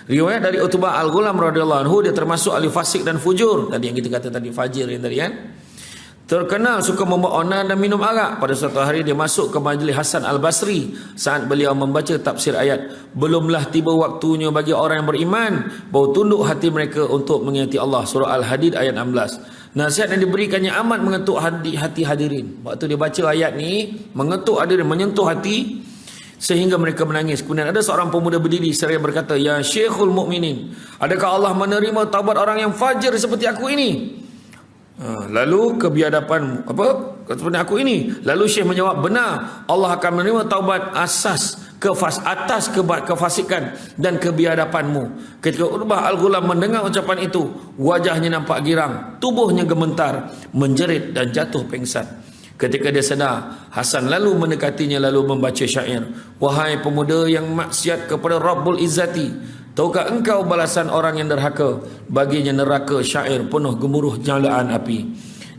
Riwayat dari Utbah Al-Ghulam radhiyallahu anhu, dia termasuk ahli fasik dan fujur. Tadi yang kita kata tadi, fajir yang tadi kan. Terkenal suka membawa onan dan minum arak. Pada suatu hari dia masuk ke majlis Hasan Al-Basri saat beliau membaca tafsir ayat, belumlah tiba waktunya bagi orang yang beriman bahawa tunduk hati mereka untuk mengingati Allah. Surah Al-Hadid ayat 16. Nasihat yang diberikannya amat mengetuk hati hadirin. Waktu dia baca ayat ni, mengetuk hadirin, menyentuh hati sehingga mereka menangis. Kemudian ada seorang pemuda berdiri seraya berkata, "Ya Syekhul Mukminin, adakah Allah menerima taubat orang yang fajir seperti aku ini?" Lalu kebiadapan seperti aku ini. Lalu Syekh menjawab, "Benar, Allah akan menerima taubat atas kefasikan dan kebiadapanmu." Ketika Utbah Al-Ghulam mendengar ucapan itu, wajahnya nampak girang, tubuhnya gemetar, menjerit dan jatuh pingsan. Ketika dia sedar, Hasan lalu mendekatinya lalu membaca syair, "Wahai pemuda yang maksiat kepada Rabbul Izzati, tahukah engkau balasan orang yang derhaka? Baginya neraka syair penuh gemuruh jalaan api.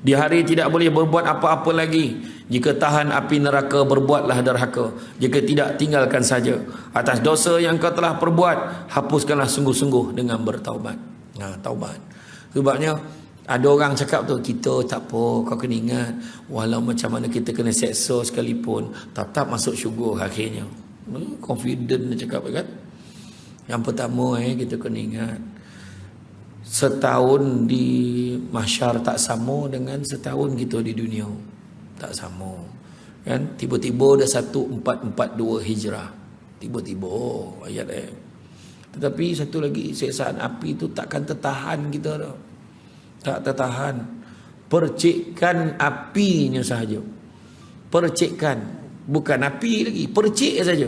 Di hari tidak boleh berbuat apa-apa lagi. Jika tahan api neraka, berbuatlah derhaka. Jika tidak, tinggalkan saja. Atas dosa yang kau telah perbuat, hapuskanlah sungguh-sungguh dengan bertaubat." Taubat. Sebabnya ada orang cakap tu, kita tak apa, kau kena ingat, walau macam mana kita kena seksa sekalipun, tetap masuk syurga akhirnya. Confident dia cakap kan. Yang pertama kita kena ingat, setahun di mahsyar tak sama dengan setahun kita di dunia. Tak sama. Kan? Tiba-tiba dah 1442 Hijrah. Tiba-tiba ayat Tetapi satu lagi, siksaan api tu takkan tertahan kita dah. Tak tertahan. Percikkan apinya sahaja. Percikkan. Bukan api lagi. Percik saja.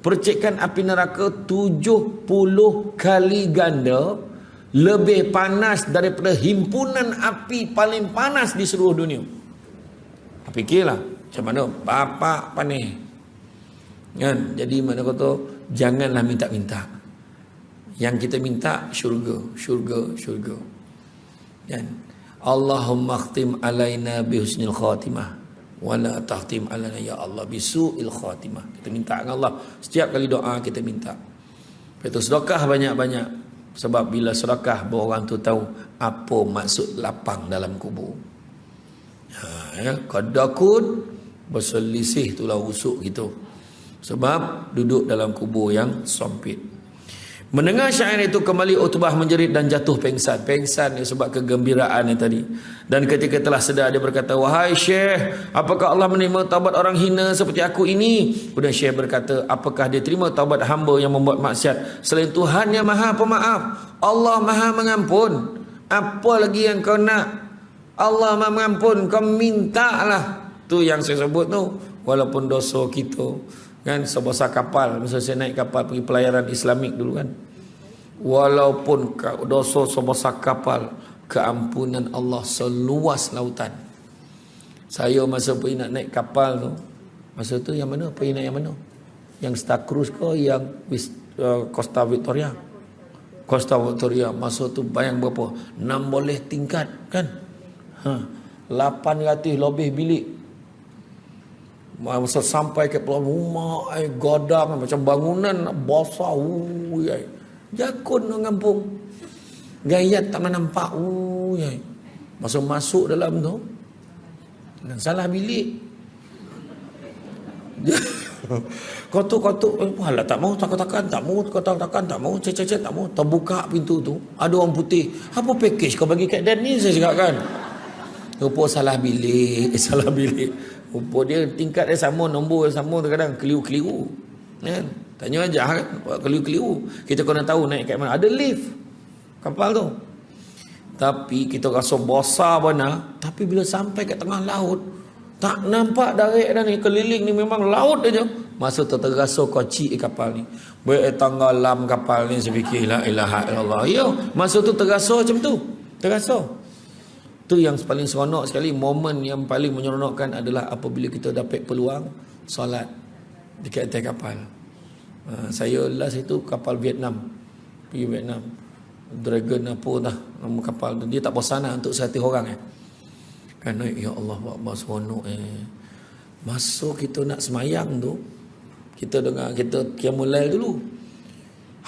Percikkan api neraka 70 kali ganda lebih panas daripada himpunan api paling panas di seluruh dunia. Fikirlah macam mana bapak panih kan. Jadi mana kata, janganlah minta-minta. Yang kita minta syurga, syurga, syurga. Dan Allahumma khtim alaina bihusnil khatimah wala tahtim alaina ya Allah bisu'il khatimah. Kita minta dengan Allah setiap kali doa, kita minta. Itu sedekah banyak-banyak. Sebab bila sedekah, orang tu tahu apa maksud lapang dalam kubur. Kadakun berselisih itulah usuk gitu. Sebab duduk dalam kubur yang sempit. Mendengar syair itu, kembali Utbah menjerit dan jatuh pengsan. Pengsan sebab kegembiraan yang tadi. Dan ketika telah sedar, dia berkata, "Wahai Syekh, apakah Allah menerima taubat orang hina seperti aku ini?" Kemudian Syekh berkata, "Apakah dia terima taubat hamba yang membuat maksiat selain Tuhan yang Maha Pemaaf? Allah Maha Mengampun. Apa lagi yang kau nak? Allah Maha Mengampun, kau mintalah." Tu yang saya sebut tu, walaupun dosa kita kan sebesar kapal. Masa saya naik kapal pergi pelayaran Islamik dulu kan, walaupun dosa sebesar kapal, keampunan Allah seluas lautan. Saya masa pergi nak naik kapal tu, masa tu yang mana? Pergi naik yang mana? Yang Star Cruise ke yang Costa Victoria? Costa Victoria. Masa tu bayang berapa? 16 tingkat kan? 800 lebih bilik. Masa sampai ke rumah, godang macam bangunan besar, jakun orang kampung, gayat tak nampak, masa masuk dalam tu, salah bilik, kotuk, alah tak mau, takkan, tak mau, cecet, tak mau, terbuka pintu tu, ada orang putih, apa package kau bagi kat Dan ni, saya cakap kan, rupa salah bilik. Rupa dia tingkat dia sama, nombor dia sama, kadang keliru-keliru kan? Tanya aja kan, keliru-keliru. Kita kena tahu naik kat mana. Ada lift kapal tu, tapi kita rasa besar benar. Tapi bila sampai kat tengah laut, tak nampak darat dah ni, keliling ni memang laut aja. Masa tu terasa kocik kapal ni, baik tenggelam kapal ni. Saya fikir la ilaha illallah. Ya, masa tu terasa macam tu, terasa. Itu yang paling seronok sekali. Momen yang paling menyeronokkan adalah apabila kita dapat peluang solat dekat atas kapal. Saya last itu kapal Vietnam, pergi Vietnam, Dragon apa dah nama kapal tu. Dia tak bosan lah untuk 100 orang kan. Ya Allah, buat seronok Masa kita nak semayang tu, kita dengar, kita qiyamul lail dulu.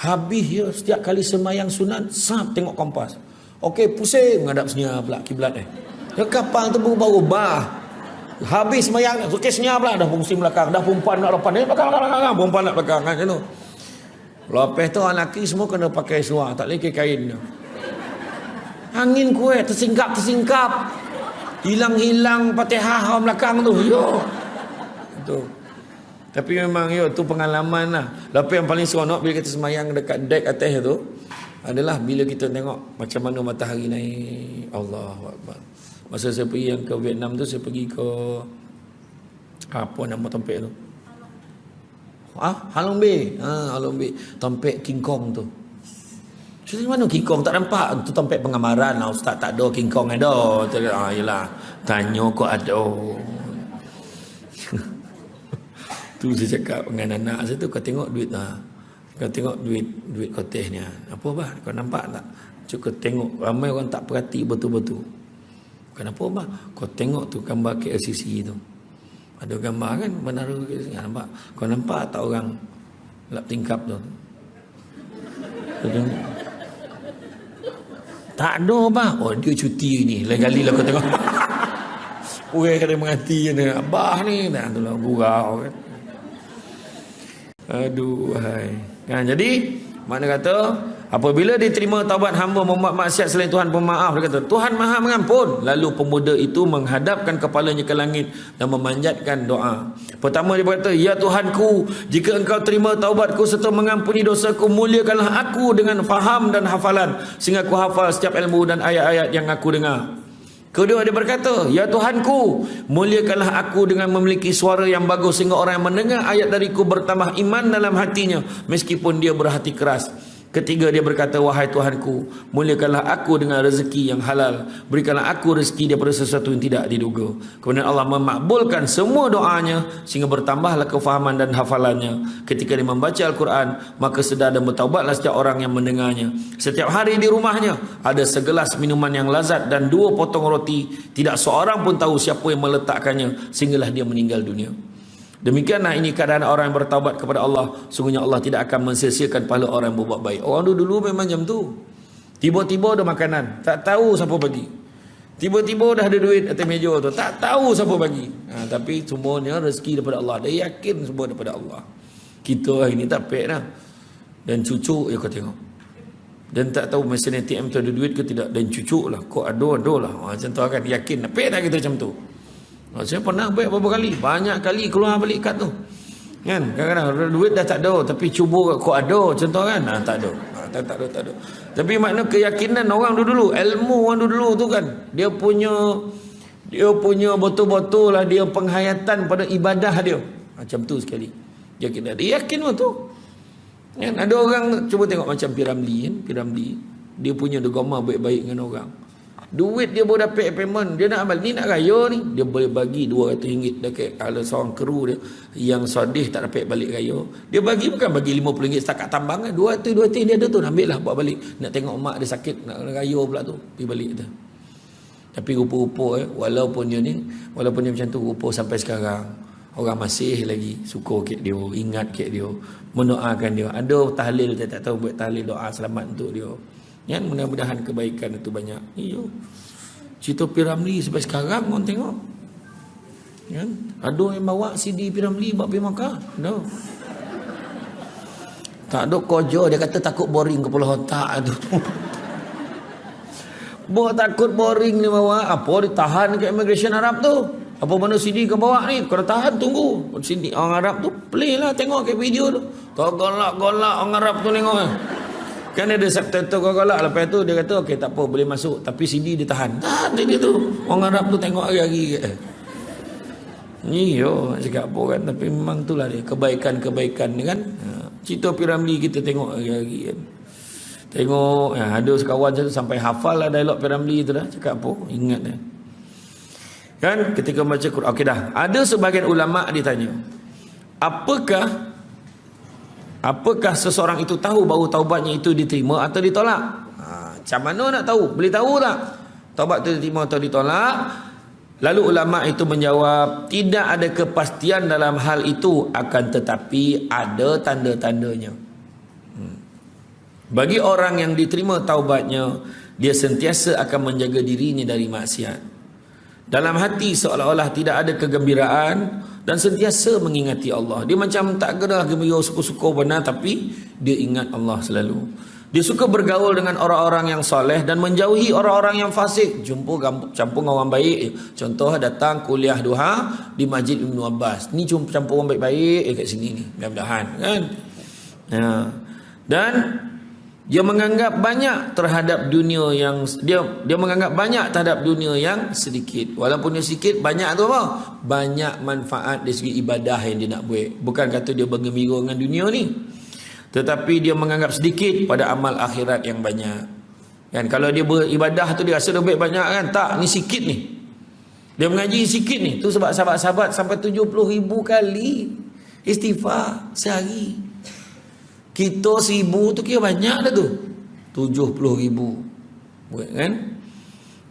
Habis ya, setiap kali semayang sunat, sap tengok kompas. Okey, pusing menghadap senyap pula kiblat dia kapal tu berubah-ubah. Habis semayang, okey senyap pula, dah pusing belakang, dah perempuan nak depan, belakang, perempuan nak belakang kan tu. Lepas tu anak lelaki semua kena pakai seluar, tak boleh pakai kain. Angin kuat, tersingkap. Hilang-hilang Fatihah orang belakang tu. Yo. Tu. Tapi memang tu pengalaman lah. Lepas yang paling seronok bila kita semayang dekat dek atas tu adalah bila kita tengok macam mana matahari naik. Allahu Akbar. Masa saya pergi yang ke Vietnam tu, saya pergi ke apa nama tempat tu? Halong Bay. Halong Bay. Tempat King Kong tu. Jadi mana King Kong tak nampak? Tu tempat pengamaran lah. Ustaz tak ada King Kong ada. Yelah. Tanya kok ada. Tu saya cakap dengan anak saya tu, kau tengok duit lah. Kau tengok duit kotehnya. Apa bah? Kau nampak tak? Cukup tengok. Ramai orang tak perhati betul-betul. Kenapa bah? Kau tengok tu gambar KLCC tu. Ada gambar kan menara KLCC. Nampak? Kau nampak tak orang lap tingkap tu? Tak ada bah. Oh dia cuti ni. Lain kali lah kau tengok. Orang kena menghati ni. Abah ni. Dah tu lah gurau kan. Aduh hai. Kan jadi makna kata apabila diterima taubat hamba membuat maksiat selain Tuhan pemaaf, dia kata Tuhan Maha mengampun. Lalu pemuda itu menghadapkan kepalanya ke langit dan memanjatkan doa. Pertama dia berkata, ya Tuhanku, jika engkau terima taubatku serta mengampuni dosaku, muliakanlah aku dengan faham dan hafalan sehingga aku hafal setiap ilmu dan ayat-ayat yang aku dengar. Kedua dia berkata, ya Tuhanku, muliakanlah aku dengan memiliki suara yang bagus sehingga orang yang mendengar ayat dariku bertambah iman dalam hatinya meskipun dia berhati keras. Ketiga dia berkata, wahai Tuhanku, muliakanlah aku dengan rezeki yang halal, berikanlah aku rezeki daripada sesuatu yang tidak diduga. Kemudian Allah memakbulkan semua doanya sehingga bertambahlah kefahaman dan hafalannya. Ketika dia membaca Al-Quran, maka sedar dan bertaubatlah setiap orang yang mendengarnya. Setiap hari di rumahnya ada segelas minuman yang lazat dan 2 potong roti. Tidak seorang pun tahu siapa yang meletakkannya sehinggalah dia meninggal dunia. Demikianlah ini keadaan orang yang bertaubat kepada Allah. Sungguhnya Allah tidak akan mensia-siakan pahala orang yang berbuat baik. Orang dulu memang macam tu. Tiba-tiba ada makanan, tak tahu siapa bagi. Tiba-tiba dah ada duit atas meja tu, tak tahu siapa bagi. Tapi semuanya rezeki daripada Allah. Dia yakin semua daripada Allah. Kita hari ni tak pek dah. Dan cucu kau tengok. Dan tak tahu mesin ATM tu ada duit ke tidak. Dan cucu lah, kok ada lah. Macam tu kan, yakin. Pek dah kita macam tu. Saya pernah baik beberapa kali, banyak kali keluar balik kad tu kan. Kadang-kadang duit dah tak ada, tapi cuba kok ada contoh kan. Tak ada. Tak ada. Tapi makna keyakinan orang dulu, ilmu orang dulu tu kan, dia punya betul-betul lah dia penghayatan pada ibadah dia. Macam tu sekali. Dia yakin betul. Kan ada orang cuba tengok macam Piramli kan, Piramli dia punya degama baik-baik dengan orang. Duit dia boleh dapat payment, dia nak amal ni, nak raya ni, dia boleh bagi RM200 dekat kalau seorang kru dia yang sedih tak dapat balik raya, dia bagi bukan bagi RM50 setakat tambang kan, RM200 dia ada tu, ambil lah buat balik. Nak tengok mak dia sakit nak raya pula tu, pergi balik tu. Tapi rupa-rupa walaupun dia macam tu, rupa sampai sekarang orang masih lagi syukur kat dia, ingat kat dia, mendoakan dia. Ada tahlil dia tak tahu buat tahlil doa selamat untuk dia. Kan mudah-mudahan kebaikan itu banyak. Iyo. Cerita Piramli sampai sekarang orang tengok. Kan? Ada yang bawa CD Piramli buat pergi Makkah? No. Tak ada kojo, dia kata takut boring kepala otak tu. Buat takut boring ni bawa. Apa ditahan ke immigration Arab tu? Apa mana CD kau bawa ni? Kau dah tahan tunggu. CD orang Arab tu play lah tengok ke video tu. Golak-golak orang Arab tu tengok. Kan ada subtitle golak. Lepas tu dia kata okey tak apa boleh masuk, tapi CD dia tahan. Dia tu orang Arab tu tengok hari-hari. Ni yo cakap apa kan, tapi memang itulah dia kebaikan-kebaikan ni kan. Cerita Piramli kita tengok hari-hari kan. Tengok ada sekawan tu sampai hafal lah dialog Piramli tu dah. Cakap apa? Ingat dah. Kan ketika baca Quran. Okey dah. Ada sebahagian ulama ditanya, Apakah seseorang itu tahu bahawa taubatnya itu diterima atau ditolak? Macam mana nak tahu? Boleh tahu tak taubat itu diterima atau ditolak? Lalu ulama itu menjawab, tidak ada kepastian dalam hal itu, akan tetapi ada tanda-tandanya. Bagi orang yang diterima taubatnya, dia sentiasa akan menjaga dirinya dari maksiat. Dalam hati seolah-olah tidak ada kegembiraan dan sentiasa mengingati Allah. Dia macam tak kena gembira suka-suka benar, tapi dia ingat Allah selalu. Dia suka bergaul dengan orang-orang yang soleh dan menjauhi orang-orang yang fasik. Jumpa campur dengan orang baik. Contoh datang kuliah duha di Masjid Ibn Abbas. Ni campur orang baik-baik kat sini ni. Mudah-mudahan kan. Ya. Dan dia menganggap banyak terhadap dunia yang dia menganggap banyak terhadap dunia yang sedikit. Walaupun dia sedikit, banyak tu apa? Banyak manfaat dari segi ibadah yang dia nak buat. Bukan kata dia bergembira dengan dunia ni, tetapi dia menganggap sedikit pada amal akhirat yang banyak. Kan kalau dia beribadah tu dia rasa lebih banyak kan? Tak, ni sikit ni. Dia mengaji sikit ni. Tu sebab sahabat-sahabat sampai 70,000 kali istighfar sehari. Kita 1,000 tu kira banyak dah tu. 70,000. Kan?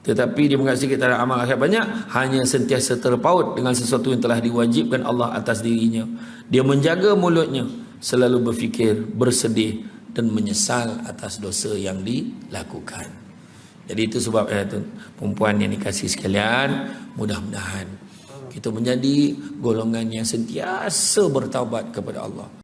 Tetapi dia menganggap sedikit terhadap amal akhirat banyak, hanya sentiasa terpaut dengan sesuatu yang telah diwajibkan Allah atas dirinya. Dia menjaga mulutnya, selalu berfikir, bersedih dan menyesal atas dosa yang dilakukan. Jadi itu sebab perempuan yang dikasihi sekalian, mudah-mudahan kita menjadi golongan yang sentiasa bertaubat kepada Allah.